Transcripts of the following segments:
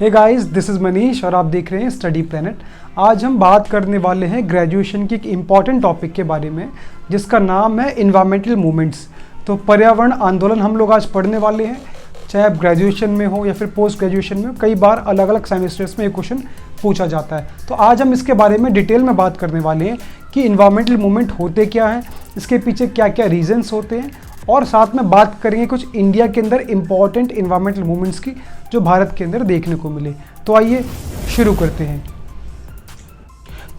Hey guys, this is Manish और आप देख रहे हैं स्टडी प्लैनेट। आज हम बात करने वाले हैं ग्रेजुएशन के एक इम्पॉर्टेंट टॉपिक के बारे में जिसका नाम है इन्वायरमेंटल मूवमेंट्स। तो पर्यावरण आंदोलन हम लोग आज पढ़ने वाले हैं, चाहे आप ग्रेजुएशन में हो या फिर पोस्ट ग्रेजुएशन में। कई बार अलग अलग सेमेस्टर्स में ये क्वेश्चन पूछा जाता है। तो आज हम इसके बारे में डिटेल में बात करने वाले हैं कि इन्वायरमेंटल मूवमेंट होते क्या हैं, इसके पीछे क्या क्या रीजंस होते हैं, और साथ में बात करेंगे कुछ इंडिया के अंदर इम्पॉर्टेंट इन्वायरमेंटल मूवमेंट्स की जो भारत के अंदर देखने को मिले। तो आइए शुरू करते हैं।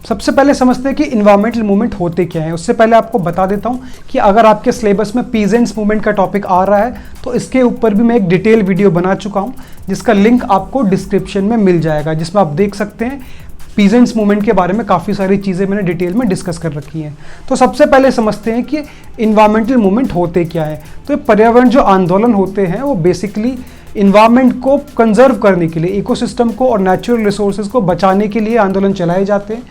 सबसे पहले समझते हैं कि इन्वायरमेंटल मूवमेंट होते क्या हैं। उससे पहले आपको बता देता हूं कि अगर आपके सिलेबस में पीजेंट्स मूवमेंट का टॉपिक आ रहा है तो इसके ऊपर भी मैं एक डिटेल वीडियो बना चुका हूं जिसका लिंक आपको डिस्क्रिप्शन में मिल जाएगा, जिसमें आप देख सकते हैं पीजेंट्स मूवमेंट के बारे में काफ़ी सारी चीज़ें मैंने डिटेल में डिस्कस कर रखी हैं। तो सबसे पहले समझते हैं कि इन्वायरमेंटल मूवमेंट होते क्या है। तो पर्यावरण जो आंदोलन होते हैं वो बेसिकली इन्वायरमेंट को कंजर्व करने के लिए, इकोसिस्टम को और नेचुरल रिसोर्सेज को बचाने के लिए आंदोलन चलाए जाते हैं।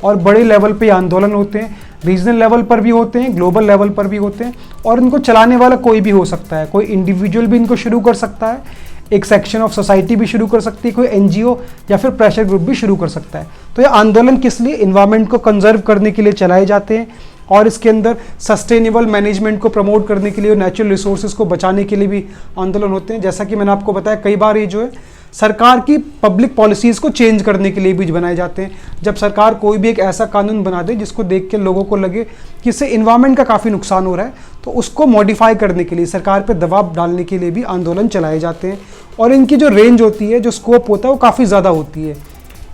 और बड़े लेवल पे आंदोलन होते हैं, रीजनल लेवल पर भी होते हैं, ग्लोबल लेवल पर भी होते हैं। और इनको चलाने वाला कोई भी हो सकता है, कोई इंडिविजुअल भी इनको शुरू कर सकता है, एक सेक्शन ऑफ सोसाइटी भी शुरू कर सकती है, कोई एनजीओ या फिर प्रेशर ग्रुप भी शुरू कर सकता है। तो ये आंदोलन किस लिए, इन्वायरमेंट को कंजर्व करने के लिए चलाए जाते हैं। और इसके अंदर सस्टेनेबल मैनेजमेंट को प्रमोट करने के लिए और नेचुरल रिसोर्सेज को बचाने के लिए भी आंदोलन होते हैं। जैसा कि मैंने आपको बताया, कई बार ये जो है सरकार की पब्लिक पॉलिसीज़ को चेंज करने के लिए भी बनाए जाते हैं। जब सरकार कोई भी एक ऐसा कानून बना दे जिसको देख के लोगों को लगे कि इससे इन्वायरमेंट का काफ़ी नुकसान हो रहा है, तो उसको मॉडिफाई करने के लिए, सरकार पर दबाव डालने के लिए भी आंदोलन चलाए जाते हैं। और इनकी जो रेंज होती है, जो स्कोप होता है, वो काफ़ी ज़्यादा होती है।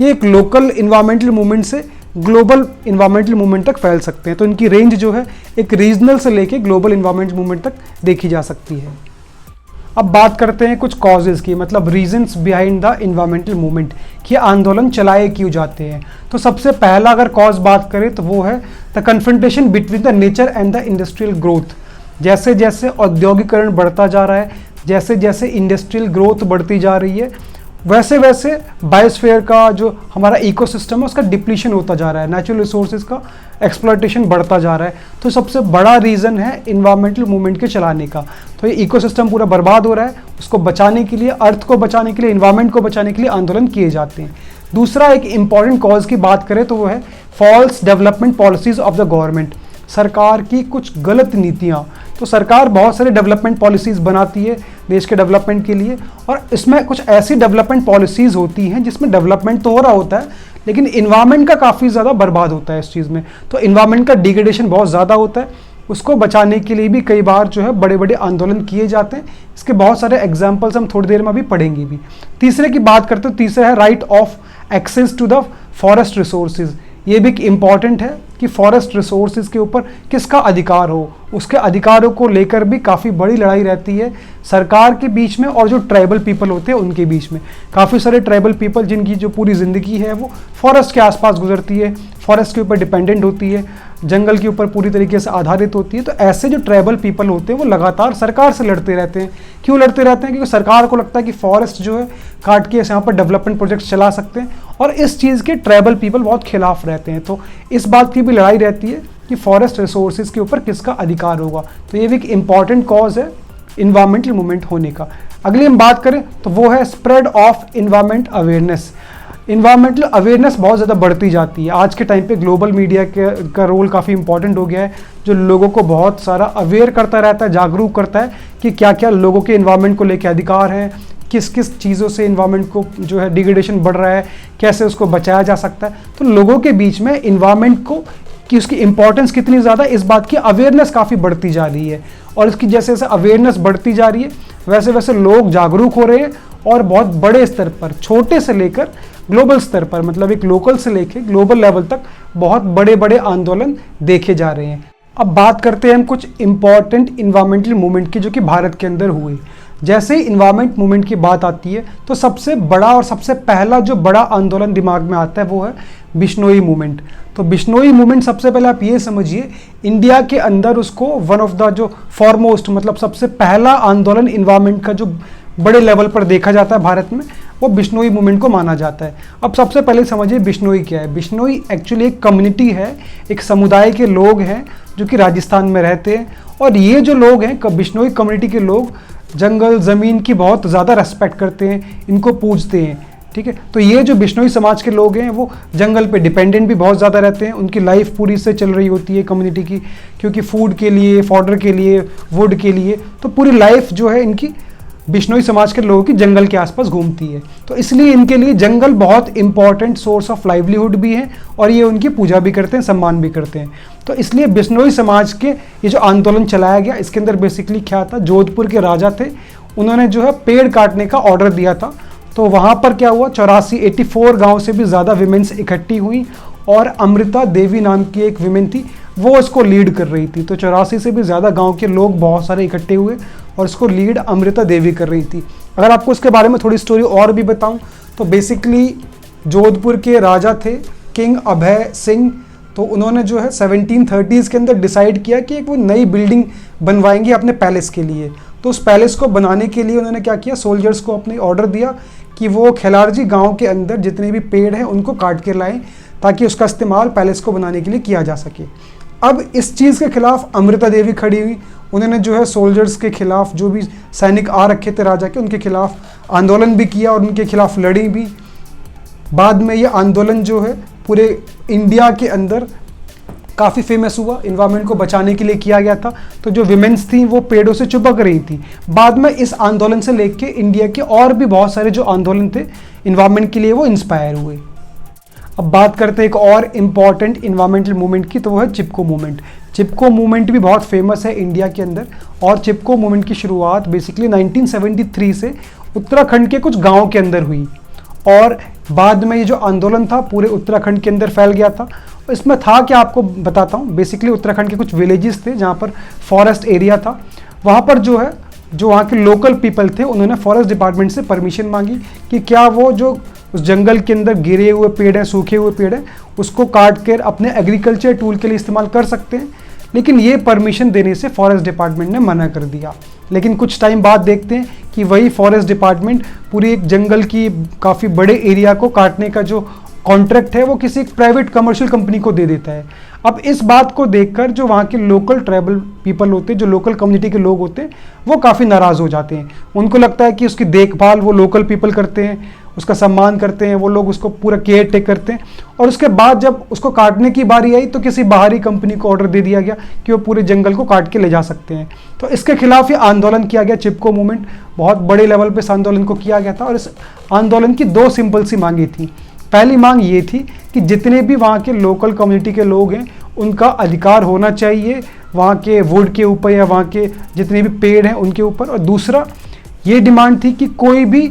ये एक लोकल इन्वायरमेंटल मूवमेंट से ग्लोबल इन्वायरमेंटल मूवमेंट तक फैल सकते हैं। तो इनकी रेंज जो है एक रीजनल से लेके ग्लोबल इन्वायरमेंट मूवमेंट तक देखी जा सकती है। अब बात करते हैं कुछ कॉजेज़ की, मतलब reasons behind the environmental movement, कि आंदोलन चलाए क्यों जाते हैं। तो सबसे पहला अगर कॉज बात करें तो वो है the confrontation between the nature and the industrial growth. जैसे जैसे औद्योगिकरण बढ़ता जा रहा है, जैसे जैसे इंडस्ट्रियल ग्रोथ बढ़ती जा रही है, वैसे वैसे बायोस्फीयर का जो हमारा इकोसिस्टम है उसका डिप्लीशन होता जा रहा है, नेचुरल रिसोर्सेज का एक्सप्लॉयटेशन बढ़ता जा रहा है। तो सबसे बड़ा रीज़न है इन्वायरमेंटल मूवमेंट के चलाने का। तो ये इकोसिस्टम पूरा बर्बाद हो रहा है, उसको बचाने के लिए, अर्थ को बचाने के लिए, इन्वायरमेंट को बचाने के लिए आंदोलन किए जाते हैं। दूसरा एक इंपॉर्टेंट कॉज की बात करें तो वो है false development policies of the government. सरकार की कुछ गलत नीतियाँ। तो सरकार बहुत सारे डेवलपमेंट पॉलिसीज़ बनाती है देश के डेवलपमेंट के लिए, और इसमें कुछ ऐसी डेवलपमेंट पॉलिसीज़ होती हैं जिसमें डेवलपमेंट तो हो रहा होता है लेकिन इन्वायरमेंट का काफ़ी ज़्यादा बर्बाद होता है इस चीज़ में। तो इन्वायरमेंट का डिग्रेडेशन बहुत ज़्यादा होता है, उसको बचाने के लिए भी कई बार जो है बड़े बड़े आंदोलन किए जाते हैं। इसके बहुत सारे एग्जाम्पल्स हम थोड़ी देर में अभी पढ़ेंगे भी। तीसरे की बात करते हो, तीसरा है right of access to the forest resources. ये भी इम्पॉर्टेंट है कि फॉरेस्ट रिसोर्सेज के ऊपर किसका अधिकार हो, उसके अधिकारों को लेकर भी काफ़ी बड़ी लड़ाई रहती है सरकार के बीच में और जो ट्राइबल पीपल होते हैं उनके बीच में। काफ़ी सारे ट्राइबल पीपल जिनकी जो पूरी ज़िंदगी है वो फॉरेस्ट के आसपास गुजरती है, फॉरेस्ट के ऊपर डिपेंडेंट होती है, जंगल के ऊपर पूरी तरीके से आधारित होती है। तो ऐसे जो ट्राइबल पीपल होते हैं वो लगातार सरकार से लड़ते रहते हैं। क्यों लड़ते रहते हैं? क्योंकि सरकार को लगता है कि फॉरेस्ट जो है काट के यहाँ पर डेवलपमेंट प्रोजेक्ट्स चला सकते हैं, और इस चीज़ के ट्राइबल पीपल बहुत खिलाफ रहते हैं। तो इस बात की भी लड़ाई रहती है कि फॉरेस्ट रिसोर्सेज के ऊपर किसका अधिकार होगा। तो ये भी एक इम्पॉर्टेंट कॉज है इन्वायरमेंटल मूवमेंट होने का। अगली हम बात करें तो वो है spread of environment awareness. Environmental awareness बहुत ज़्यादा बढ़ती जाती है। आज के टाइम पे ग्लोबल मीडिया का रोल काफ़ी इंपॉर्टेंट हो गया है, जो लोगों को बहुत सारा अवेयर करता रहता है, जागरूक करता है कि क्या क्या लोगों के इन्वायरमेंट को लेकर अधिकार हैं, किस किस चीज़ों से इन्वायरमेंट को जो है डिग्रेडेशन बढ़ रहा है, कैसे उसको बचाया जा सकता है। तो लोगों के बीच में इन्वायरमेंट को कि उसकी इंपॉर्टेंस कितनी ज़्यादा, इस बात की अवेयरनेस काफ़ी बढ़ती जा रही है। और इसकी जैसे जैसे अवेयरनेस बढ़ती जा रही है वैसे वैसे लोग जागरूक हो रहे हैं, और बहुत बड़े स्तर पर, छोटे से लेकर ग्लोबल स्तर पर, मतलब एक लोकल से लेकर ग्लोबल लेवल तक बहुत बड़े बड़े आंदोलन देखे जा रहे हैं। अब बात करते हैं हम कुछ इंपॉर्टेंट इन्वायरमेंटल मूवमेंट की जो कि भारत के अंदर हुए। जैसे ही इन्वायरमेंट मूवमेंट की बात आती है तो सबसे बड़ा और सबसे पहला जो बड़ा आंदोलन दिमाग में आता है वो है बिश्नोई मूवमेंट। तो बिश्नोई मूवमेंट सबसे पहले आप ये समझिए, इंडिया के अंदर उसको वन ऑफ द जो फॉरमोस्ट, मतलब सबसे पहला आंदोलन इन्वायरमेंट का जो बड़े लेवल पर देखा जाता है भारत में, वो बिश्नोई मूवमेंट को माना जाता है। अब सबसे पहले समझिए बिश्नोई क्या है। बिश्नोई एक्चुअली एक कम्युनिटी है, एक समुदाय के लोग हैं जो कि राजस्थान में रहते हैं। और ये जो लोग हैं, बिश्नोई कम्युनिटी के लोग जंगल ज़मीन की बहुत ज़्यादा रेस्पेक्ट करते हैं, इनको पूजते हैं। ठीक है। तो ये जो बिश्नोई समाज के लोग हैं वो जंगल पे डिपेंडेंट भी बहुत ज़्यादा रहते हैं, उनकी लाइफ पूरी से चल रही होती है कम्युनिटी की, क्योंकि फूड के लिए, फॉडर के लिए, वुड के लिए, तो पूरी लाइफ जो है इनकी बिश्नोई समाज के लोगों की जंगल के आसपास घूमती है। तो इसलिए इनके लिए जंगल बहुत इंपॉर्टेंट सोर्स ऑफ लाइवलीहुड भी है और ये उनकी पूजा भी करते हैं, सम्मान भी करते हैं। तो इसलिए बिश्नोई समाज के ये जो आंदोलन चलाया गया, इसके अंदर बेसिकली क्या था, जोधपुर के राजा थे, उन्होंने जो है पेड़ काटने का ऑर्डर दिया था। तो वहाँ पर क्या हुआ, 84 गाँव से भी ज़्यादा विमेंस इकट्ठी हुई और अमृता देवी नाम की एक विमेन थी, वो उसको लीड कर रही थी। तो 84 से भी ज़्यादा गांव के लोग बहुत सारे इकट्ठे हुए और इसको लीड अमृता देवी कर रही थी। अगर आपको इसके बारे में थोड़ी स्टोरी और भी बताऊं तो बेसिकली जोधपुर के राजा थे किंग अभय सिंह। तो उन्होंने जो है 1730s के अंदर डिसाइड किया कि एक वो नई बिल्डिंग बनवाएंगे अपने पैलेस के लिए। तो उस पैलेस को बनाने के लिए उन्होंने क्या किया, सोल्जर्स को अपने ऑर्डर दिया कि वो खिलारजी गाँव के अंदर जितने भी पेड़ हैं उनको काट के लाएँ ताकि उसका इस्तेमाल पैलेस को बनाने के लिए किया जा सके। अब इस चीज़ के खिलाफ अमृता देवी खड़ी हुई, उन्होंने जो है सोल्जर्स के खिलाफ, जो भी सैनिक आ रखे थे राजा के, उनके खिलाफ आंदोलन भी किया और उनके खिलाफ लड़ी भी। बाद में ये आंदोलन जो है पूरे इंडिया के अंदर काफ़ी फेमस हुआ, इन्वायरमेंट को बचाने के लिए किया गया था। तो जो विमेंस थी वो पेड़ों से चिपक रही थी। बाद में इस आंदोलन से लेके इंडिया के और भी बहुत सारे जो आंदोलन थे इन्वायरमेंट के लिए, वो इंस्पायर हुए। अब बात करते हैं एक और इम्पॉर्टेंट इन्वायरमेंटल मूवमेंट की, तो वो है चिपको मूवमेंट। चिपको मूवमेंट भी बहुत फेमस है इंडिया के अंदर और चिपको मूवमेंट की शुरुआत बेसिकली 1973 से उत्तराखंड के कुछ गाँव के अंदर हुई और बाद में ये जो आंदोलन था पूरे उत्तराखंड के अंदर फैल गया था। इसमें था क्या, आपको बताता हूँ। बेसिकली उत्तराखंड के कुछ विलेजेस थे जहाँ पर फॉरेस्ट एरिया था, वहाँ पर जो है जो वहाँ के लोकल पीपल थे उन्होंने फॉरेस्ट डिपार्टमेंट से परमिशन मांगी कि क्या वो जो उस जंगल के अंदर गिरे हुए पेड़ हैं, सूखे हुए पेड़ हैं, उसको काट कर अपने एग्रीकल्चर टूल के लिए इस्तेमाल कर सकते हैं। लेकिन ये परमिशन देने से फॉरेस्ट डिपार्टमेंट ने मना कर दिया। लेकिन कुछ टाइम बाद देखते हैं कि वही फॉरेस्ट डिपार्टमेंट पूरी एक जंगल की काफ़ी बड़े एरिया को काटने का जो कॉन्ट्रैक्ट है वो किसी एक प्राइवेट कमर्शियल कंपनी को दे देता है। अब इस बात को देखकर जो वहाँ के लोकल ट्राइबल पीपल होते हैं, जो लोकल कम्युनिटी के लोग होते हैं, वो काफ़ी नाराज़ हो जाते हैं। उनको लगता है कि उसकी देखभाल वो लोकल पीपल करते हैं, उसका सम्मान करते हैं, वो लोग उसको पूरा केयर टेक करते हैं। और उसके बाद जब उसको काटने की बारी आई तो किसी बाहरी कंपनी को ऑर्डर दे दिया गया कि वो पूरे जंगल को काट के ले जा सकते हैं। तो इसके खिलाफ ये आंदोलन किया गया, चिपको मूवमेंट, बहुत बड़े लेवल पे इस आंदोलन को किया गया था। और इस आंदोलन की दो सिंपल सी मांगी थी। पहली मांग ये थी कि जितने भी वहाँ के लोकल कम्युनिटी के लोग हैं उनका अधिकार होना चाहिए वहाँ के वुड के ऊपर या वहाँ के जितने भी पेड़ हैं उनके ऊपर। और दूसरा ये डिमांड थी कि कोई भी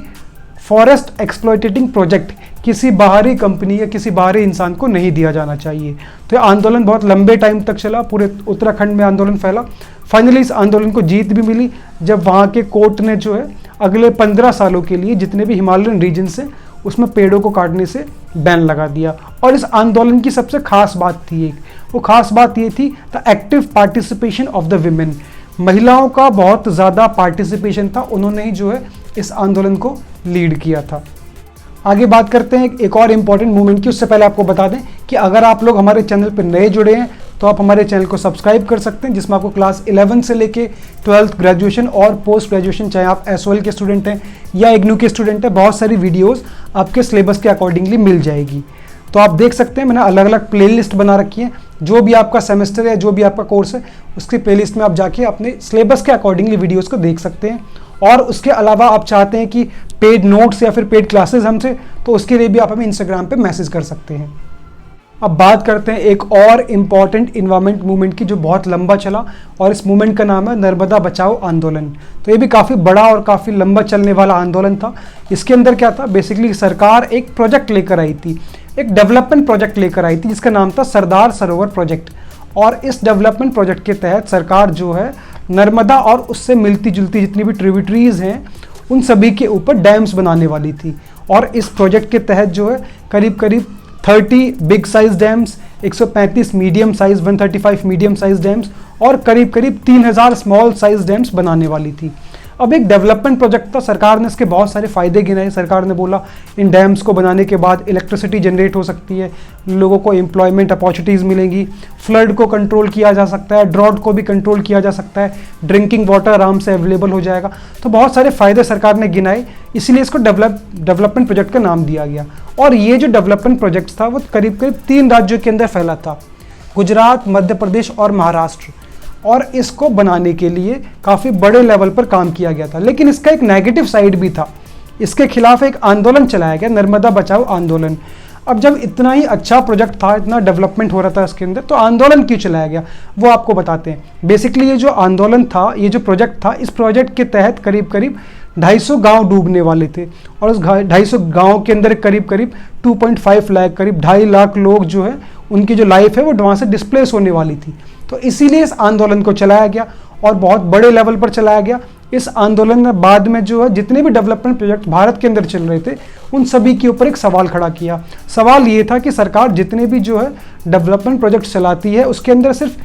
फॉरेस्ट एक्सप्लॉयटेटिंग प्रोजेक्ट किसी बाहरी कंपनी या किसी बाहरी इंसान को नहीं दिया जाना चाहिए। तो ये आंदोलन बहुत लंबे टाइम तक चला, पूरे उत्तराखंड में आंदोलन फैला। फाइनली इस आंदोलन को जीत भी मिली जब वहाँ के कोर्ट ने जो है अगले 15 सालों के लिए जितने भी हिमालयन रीजन से उसमें पेड़ों को काटने से बैन लगा दिया। और इस आंदोलन की सबसे खास बात थी एक, वो खास बात ये थी the active participation of the women. महिलाओं का बहुत ज़्यादा पार्टिसिपेशन था, उन्होंने ही जो है इस आंदोलन को लीड किया था। आगे बात करते हैं एक और इम्पॉर्टेंट मूवमेंट की। उससे पहले आपको बता दें कि अगर आप लोग हमारे चैनल पर नए जुड़े हैं तो आप हमारे चैनल को सब्सक्राइब कर सकते हैं, जिसमें आपको क्लास 11 से लेके 12th ग्रेजुएशन और पोस्ट ग्रेजुएशन, चाहे आप SOL के स्टूडेंट हैं या इग्नू के स्टूडेंट हैं, बहुत सारी वीडियोस आपके सिलेबस के अकॉर्डिंगली मिल जाएगी। तो आप देख सकते हैं मैंने अलग अलग प्लेलिस्ट बना रखी है। जो भी आपका सेमेस्टर है, जो भी आपका कोर्स है, उसकी प्लेलिस्ट में आप जाके अपने सिलेबस के अकॉर्डिंगली वीडियोज़ को देख सकते हैं। और उसके अलावा आप चाहते हैं कि पेड नोट्स या फिर पेड क्लासेस हमसे, तो उसके लिए भी आप हमें इंस्टाग्राम पे मैसेज कर सकते हैं। अब बात करते हैं एक और इम्पॉर्टेंट इन्वायरमेंट मूवमेंट की जो बहुत लंबा चला, और इस मूवमेंट का नाम है नर्मदा बचाओ आंदोलन। तो ये भी काफ़ी बड़ा और काफ़ी लंबा चलने वाला आंदोलन था। इसके अंदर क्या था, बेसिकली सरकार एक प्रोजेक्ट लेकर आई थी, एक डेवलपमेंट प्रोजेक्ट लेकर आई थी जिसका नाम था सरदार सरोवर प्रोजेक्ट। और इस डेवलपमेंट प्रोजेक्ट के तहत सरकार जो है नर्मदा और उससे मिलती जुलती जितनी भी ट्रिब्यूटरीज हैं उन सभी के ऊपर डैम्स बनाने वाली थी। और इस प्रोजेक्ट के तहत जो है करीब करीब 30 big size dams, 135 medium size, 135 medium size dams और करीब करीब 3000 स्मॉल साइज डैम्स बनाने वाली थी। अब एक डेवलपमेंट प्रोजेक्ट था, सरकार ने इसके बहुत सारे फायदे गिनाए। सरकार ने बोला इन डैम्स को बनाने के बाद इलेक्ट्रिसिटी जनरेट हो सकती है, लोगों को एम्प्लॉयमेंट अपॉर्चुनिटीज़ मिलेंगी, फ्लड को कंट्रोल किया जा सकता है, ड्रॉट को भी कंट्रोल किया जा सकता है, ड्रिंकिंग वाटर आराम से अवेलेबल हो जाएगा। तो बहुत सारे फायदे सरकार ने गिनाए, इसीलिए इसको डेवलपमेंट प्रोजेक्ट का नाम दिया गया। और ये जो डेवलपमेंट प्रोजेक्ट था वो करीब करीब 3 राज्यों के अंदर फैला था, गुजरात, मध्य प्रदेश और महाराष्ट्र। और इसको बनाने के लिए काफ़ी बड़े लेवल पर काम किया गया था। लेकिन इसका एक नेगेटिव साइड भी था, इसके खिलाफ एक आंदोलन चलाया गया, नर्मदा बचाओ आंदोलन। अब जब इतना ही अच्छा प्रोजेक्ट था, इतना डेवलपमेंट हो रहा था इसके अंदर, तो आंदोलन क्यों चलाया गया वो आपको बताते हैं। बेसिकली ये जो आंदोलन था, ये जो प्रोजेक्ट था, इस प्रोजेक्ट के तहत करीब करीब 250 गांव डूबने वाले थे और उस 250 गांव के अंदर करीब करीब 2.5 लाख, करीब 2.5 लाख लोग जो है उनकी जो लाइफ है वो वहाँ से डिस्प्लेस होने वाली थी। तो इसीलिए इस आंदोलन को चलाया गया और बहुत बड़े लेवल पर चलाया गया। इस आंदोलन ने बाद में जो है जितने भी डेवलपमेंट प्रोजेक्ट भारत के अंदर चल रहे थे उन सभी के ऊपर एक सवाल खड़ा किया। सवाल ये था कि सरकार जितने भी जो है डेवलपमेंट प्रोजेक्ट चलाती है उसके अंदर सिर्फ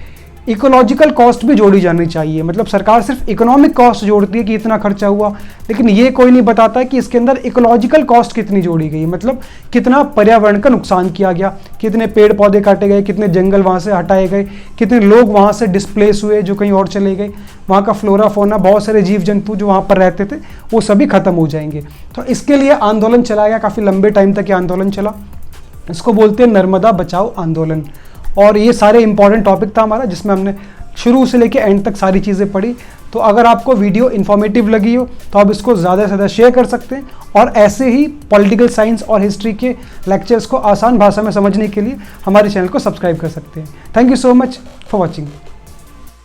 इकोलॉजिकल कॉस्ट भी जोड़ी जानी चाहिए। मतलब सरकार सिर्फ इकोनॉमिक कॉस्ट जोड़ती है कि इतना खर्चा हुआ, लेकिन ये कोई नहीं बताता है कि इसके अंदर इकोलॉजिकल कॉस्ट कितनी जोड़ी गई, मतलब कितना पर्यावरण का नुकसान किया गया, कितने पेड़ पौधे काटे गए, कितने जंगल वहाँ से हटाए गए, कितने लोग वहाँ से डिस्प्लेस हुए जो कहीं और चले गए, वहाँ का फ्लोरा फोना, बहुत सारे जीव जंतु जो वहाँ पर रहते थे वो सभी खत्म हो जाएंगे। तो इसके लिए आंदोलन चलाया गया, काफ़ी लंबे टाइम तक ये आंदोलन चला। इसको बोलते हैं नर्मदा बचाओ आंदोलन। और ये सारे इंपॉर्टेंट टॉपिक था हमारा, जिसमें हमने शुरू से लेके एंड तक सारी चीज़ें पढ़ी। तो अगर आपको वीडियो इन्फॉर्मेटिव लगी हो तो आप इसको ज़्यादा से ज़्यादा शेयर कर सकते हैं और ऐसे ही पॉलिटिकल साइंस और हिस्ट्री के लेक्चर्स को आसान भाषा में समझने के लिए हमारे चैनल को सब्सक्राइब कर सकते हैं। Thank you so much for watching.